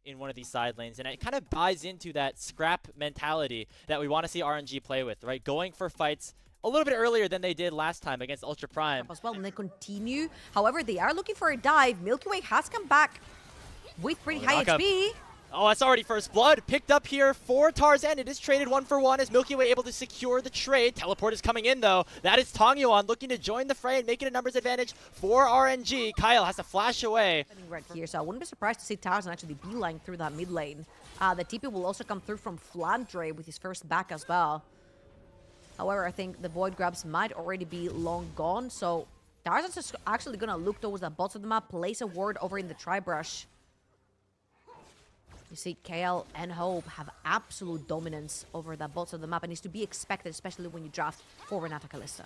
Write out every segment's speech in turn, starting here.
in one of these side lanes, and it kind of buys into that scrap mentality that we want to see RNG play with, right? Going for fights a little bit earlier than they did last time against Ultra Prime. As well, and they continue. However, they are looking for a dive. Milky Way has come back with pretty high HP. Oh, that's already first blood. Picked up here for Tarzan. It is traded 1-for-1 as Milky Way able to secure the trade. Teleport is coming in, though. That is Tongyoan looking to join the fray and make it a numbers advantage for RNG. Kyle has to flash away. Right here, so I wouldn't be surprised to see Tarzan actually beeline through that mid lane. The TP will also come through from Flandre with his first back as well. However, I think the Void Grabs might already be long gone, so Tarzan's just actually going to look towards the bottom of the map, place a ward over in the Tri-Brush. You see, KL and Hope have absolute dominance over the bottom of the map, and is to be expected, especially when you draft for Renata Kalista.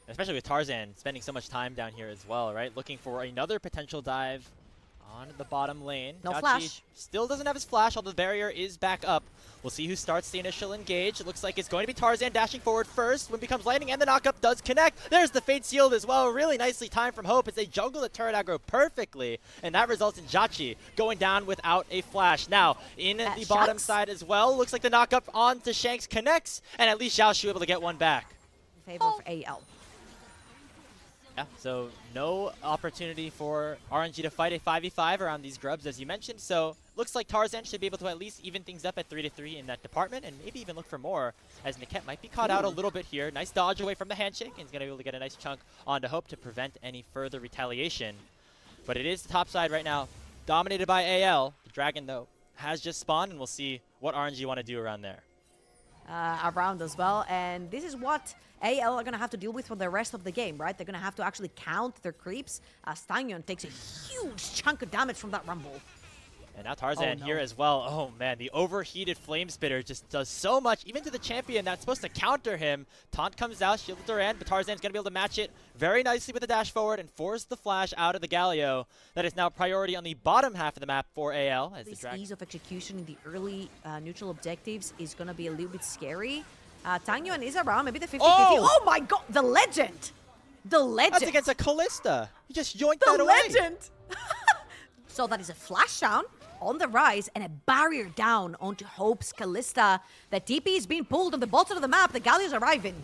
Especially with Tarzan spending so much time down here as well, right? Looking for another potential dive on the bottom lane. No Gachi flash. Still doesn't have his flash, although the barrier is back up. We'll see who starts the initial engage. It looks like it's going to be Tarzan dashing forward first. When it becomes lightning, and the knockup does connect. There's the Fate Sealed as well. Really nicely timed from Hope as they juggle the turret aggro perfectly. And that results in Jachi going down without a flash. Now, in the bottom side as well, looks like the knockup onto Shanks connects. And at least Xiaoshu able to get one back. In favor of AL. Yeah, so no opportunity for RNG to fight a 5v5 around these grubs, as you mentioned. So looks like Tarzan should be able to at least even things up at 3-3 in that department, and maybe even look for more, as Niket might be caught out a little bit here. Nice dodge away from the handshake, and he's going to be able to get a nice chunk onto Hope to prevent any further retaliation. But it is the top side right now, dominated by AL. The Dragon, though, has just spawned, and we'll see what RNG want to do around there. Around as well, and this is what AL are going to have to deal with for the rest of the game, right? They're going to have to actually count their creeps as Tangyon takes a huge chunk of damage from that Rumble. And now Tarzan here as well. Oh man, the overheated Flame Spitter just does so much, even to the champion that's supposed to counter him. Taunt comes out, Shield of Duran, but Tarzan's going to be able to match it very nicely with a dash forward and force the flash out of the Galio. That is now priority on the bottom half of the map for AL. As this the ease of execution in the early neutral objectives is going to be a little bit scary. Tangyon is around, maybe the 50-50. Oh my god, the legend! The legend! That's against a Kalista. You just yoinked that away. The legend! So that is a flash down on the rise and a barrier down onto Hope's Kalista. The TP is being pulled on the bottom of the map. The Galio's arriving.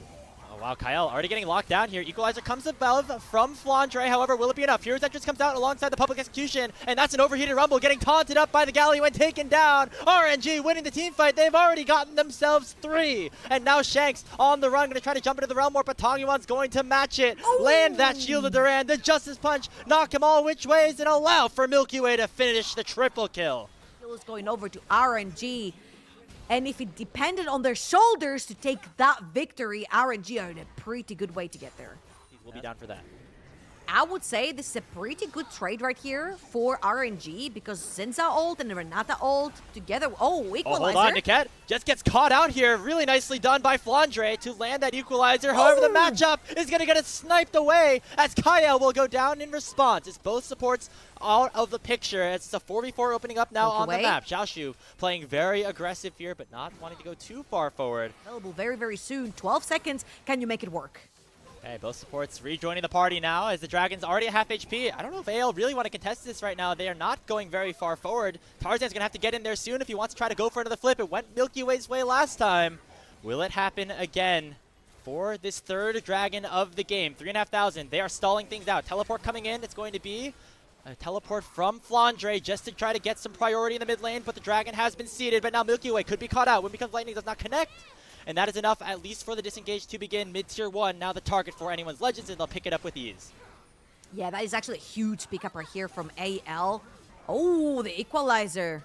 Oh wow, Kyle already getting locked down here. Equalizer comes above from Flandre. However, will it be enough? Hero's Entrance comes out alongside the public execution, and that's an overheated Rumble getting taunted up by the Galio and taken down. RNG winning the team fight. They've already gotten themselves 3. And now Shanks on the run, going to try to jump into the realm warp, but Tongyoan's going to match it. Ooh. Land that Shield of Duran, the Justice Punch, knock him all which ways, and allow for Milky Way to finish the triple kill. Kill is going over to RNG. And if it depended on their shoulders to take that victory, RNG are in a pretty good way to get there. We'll be down for that. I would say this is a pretty good trade right here for RNG because Zinza ult and Renata ult together. Oh, equalizer. Oh, hold on, Niket just gets caught out here. Really nicely done by Flandre to land that equalizer. However, the matchup is going to get it sniped away as Kyle will go down in response. It's both supports out of the picture. It's a 4v4 opening up now on the map. Xiaoshu playing very aggressive here, but not wanting to go too far forward. Available very, very soon. 12 seconds. Can you make it work? Okay, both supports rejoining the party now as the Dragon's already at half HP. I don't know if AL really want to contest this right now. They are not going very far forward. Tarzan's going to have to get in there soon if he wants to try to go for another flip. It went Milky Way's way last time. Will it happen again for this third Dragon of the game? 3,500. They are stalling things out. Teleport coming in. It's going to be a teleport from Flandre just to try to get some priority in the mid lane, but the Dragon has been seated, but now Milky Way could be caught out. When it becomes lightning, does not connect. And that is enough, at least for the disengage to begin mid-tier 1. Now the target for anyone's Legends, and they'll pick it up with ease. Yeah, that is actually a huge pickup right here from AL. Oh, the equalizer.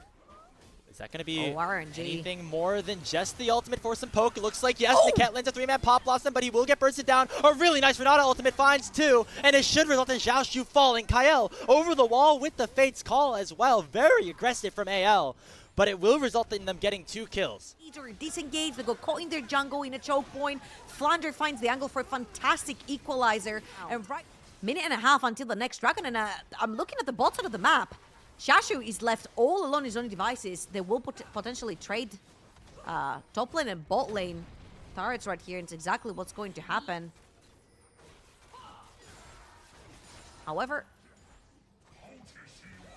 Is that going to be RNG. Anything more than just the ultimate for some poke? It looks like, yes, Niket lands a 3-man pop blossom, but he will get bursted down. A really nice Renata ultimate finds 2, and it should result in Xiaoshu falling. Kyle over the wall with the Fate's Call as well. Very aggressive from AL. But it will result in them getting 2 kills. Disengage, they go caught in their jungle in a choke point. Flandre finds the angle for a fantastic equalizer. And right, minute and a half until the next Dragon, and I'm looking at the bottom of the map. Xiaoshu is left all alone on his own devices. They will potentially trade top lane and bot lane turrets right here, and it's exactly what's going to happen. However,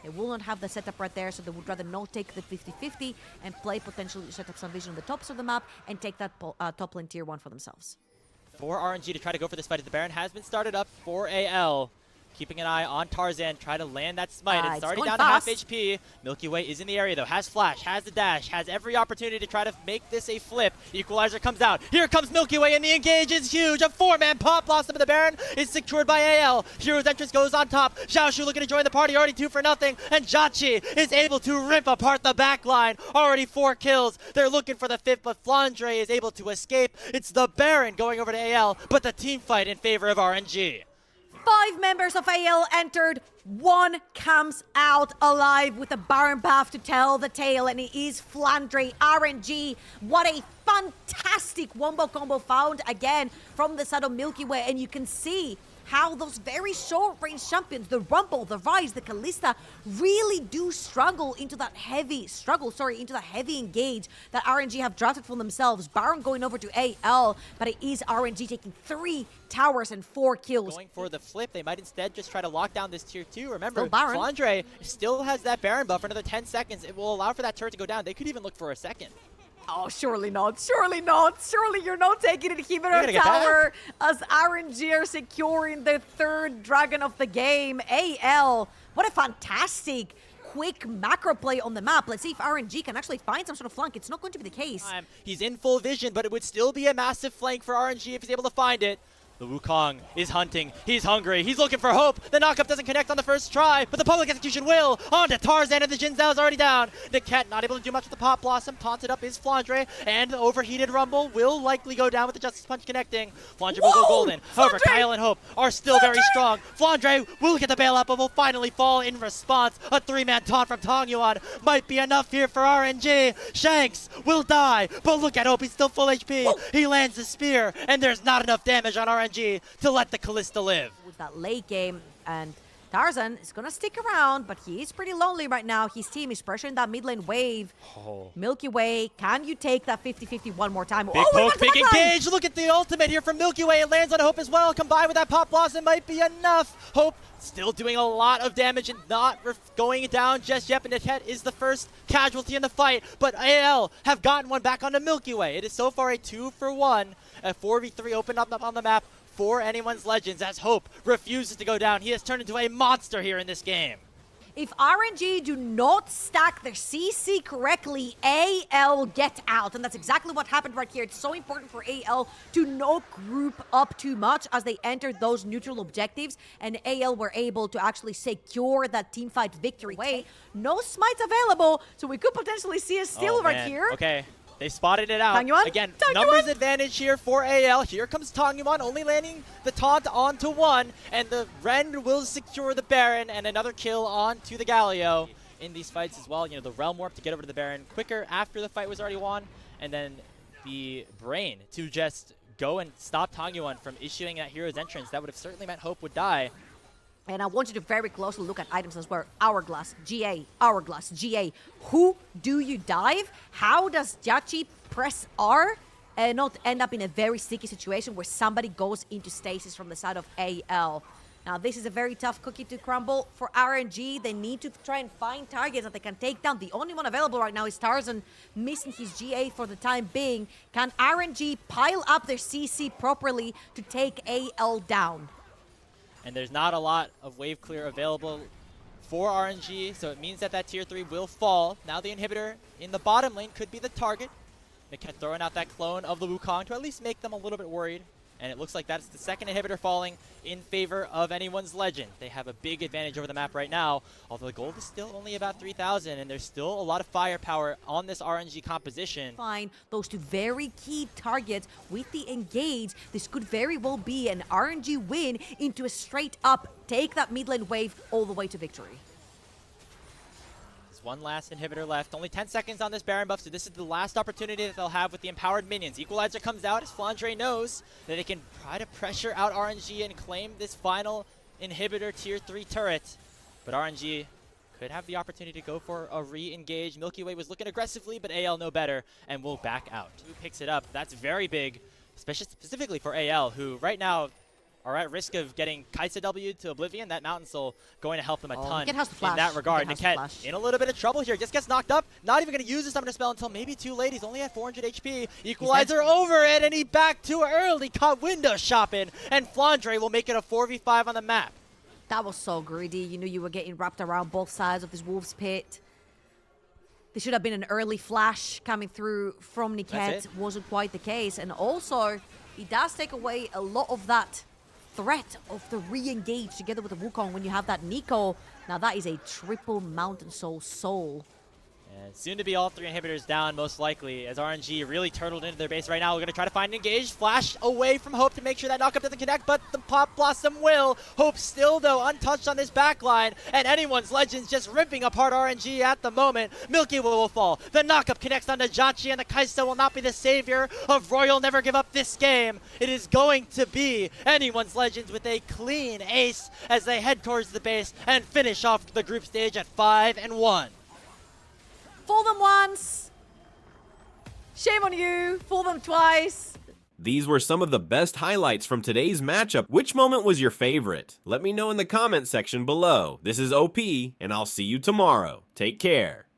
They will not have the setup right there, so they would rather not take the 50-50 and play potentially set up some vision on the tops of the map and take that top lane tier 1 for themselves. For RNG to try to go for this fight, the Baron has been started up for AL. Keeping an eye on Tarzan, try to land that smite. It's already down to half HP. Milky Way is in the area though, has flash, has the dash, has every opportunity to try to make this a flip. Equalizer comes out. Here comes Milky Way, and the engage is huge. A 4-man pop blossom of the Baron is secured by AL. Hero's entrance goes on top. Xiaoshu looking to join the party, already 2-0, and Jachi is able to rip apart the backline. Already 4 kills. They're looking for the 5th, but Flandre is able to escape. It's the Baron going over to AL, but the team fight in favor of RNG. 5 members of AL entered, 1 comes out alive with a Baron buff to tell the tale, and it is Flandre. RNG, what a fantastic wombo combo found again from the side of Milky Way, and you can see how those very short-range champions, the Rumble, the Rise, the Kalista, really do struggle into that heavy engage that RNG have drafted for themselves. Baron going over to AL, but it is RNG taking 3 towers and 4 kills. Going for the flip, they might instead just try to lock down this tier 2. Remember, Baron. Flandre still has that Baron buff for another 10 seconds. It will allow for that turret to go down. They could even look for a second. Oh, surely not. Surely not. Surely you're not taking Inhibitor Tower as RNG are securing the 3rd dragon of the game. AL, what a fantastic quick macro play on the map. Let's see if RNG can actually find some sort of flank. It's not going to be the case. He's in full vision, but it would still be a massive flank for RNG if he's able to find it. The Wukong is hunting. He's hungry. He's looking for hope. The knockup doesn't connect on the first try, but the public execution will. On to Tarzan, and the Jin Zhao's already down. The Cat not able to do much with the Pop Blossom. Taunted up is Flandre, and the overheated Rumble will likely go down with the Justice Punch connecting. Flandre will go golden. However, Kyle and Hope are still very strong. Flandre will get the bailout, but will finally fall in response. A 3-man taunt from Tong Yuan might be enough here for RNG. Shanks will die, but look at Hope. He's still full HP. He lands the spear, and there's not enough damage on RNG to let the Kalista live. With that late game, and Tarzan is gonna stick around, but he is pretty lonely right now. His team is pressuring that mid lane wave. Milky Way, can you take that 50-50 one more time? Big poke, big engage. Look at the ultimate here from Milky Way. It lands on Hope as well. Combined with that Pop Blossom might be enough. Hope still doing a lot of damage and not going down just yet. And Niket is the first casualty in the fight, but AL have gotten one back onto Milky Way. It is so far a 2-for-1. A 4v3 opened up on the map for anyone's Legends as Hope refuses to go down. He has turned into a monster here in this game. If RNG do not stack their CC correctly, AL get out. And that's exactly what happened right here. It's so important for AL to not group up too much as they entered those neutral objectives. And AL were able to actually secure that teamfight victory. Wait, no smites available, so we could potentially see a steal right here. Okay. They spotted it out. Tong Yuan? Again, Tong numbers Yuan? advantage here for AL. Here comes Tong Yuan, only landing the taunt onto 1, and the Ren will secure the Baron, and another kill onto the Galio in these fights as well. You know, the Realm Warp to get over to the Baron quicker after the fight was already won, and then the Brain to just go and stop Tong Yuan from issuing that hero's entrance. That would have certainly meant Hope would die. And I want you to very closely look at items as well. Hourglass, GA, Hourglass, GA. Who do you dive? How does Jachi press R and not end up in a very sticky situation where somebody goes into stasis from the side of AL? Now, this is a very tough cookie to crumble for RNG. They need to try and find targets that they can take down. The only one available right now is Tarzan, missing his GA for the time being. Can RNG pile up their CC properly to take AL down? And there's not a lot of wave clear available for RNG, so it means that that tier 3 will fall. Now the inhibitor in the bottom lane could be the target. Niket throwing out that clone of the Wukong to at least make them a little bit worried. And it looks like that's the second inhibitor falling in favor of anyone's Legend. They have a big advantage over the map right now, although the gold is still only about 3,000, and there's still a lot of firepower on this RNG composition. Find those 2 very key targets with the engage. This could very well be an RNG win into a straight up take that mid lane wave all the way to victory. One last inhibitor left. Only 10 seconds on this Baron buff, so this is the last opportunity that they'll have with the empowered minions. Equalizer comes out as Flandre knows that they can try to pressure out RNG and claim this final inhibitor tier 3 turret. But RNG could have the opportunity to go for a re-engage. Milky Way was looking aggressively, but AL know better and will back out. Who picks it up? That's very big, especially specifically for AL, who right now are at risk of getting Kaisa W to Oblivion. That Mountain Soul going to help them a ton Niket has the in flash. that regard. Niket has the Niket flash. in a little bit of trouble here. Just gets knocked up. Not even going to use the Summoner Spell until maybe too late. He's only at 400 HP. Equalizer over it, and he back too early. Caught window shopping, and Flandre will make it a 4v5 on the map. That was so greedy. You knew you were getting wrapped around both sides of this Wolf's Pit. There should have been an early flash coming through from Niket. Wasn't quite the case. And also, he does take away a lot of that threat of the re-engage together with the Wukong when you have that Nico. Now that is a triple Mountain Soul. And soon to be all 3 inhibitors down, most likely, as RNG really turtled into their base right now. We're going to try to find an engage. Flash away from Hope to make sure that knockup doesn't connect, but the Pop Blossom will. Hope still, though, untouched on this backline, and anyone's Legends just ripping apart RNG at the moment. Milky Way will fall. The knockup connects onto Jachi, and the Kai'Sa will not be the savior of Royal Never Give Up this game. It is going to be anyone's Legends with a clean ace as they head towards the base and finish off the group stage at 5-1. Fool them once. Shame on you. Fool them twice. These were some of the best highlights from today's matchup. Which moment was your favorite? Let me know in the comment section below. This is OP, and I'll see you tomorrow. Take care.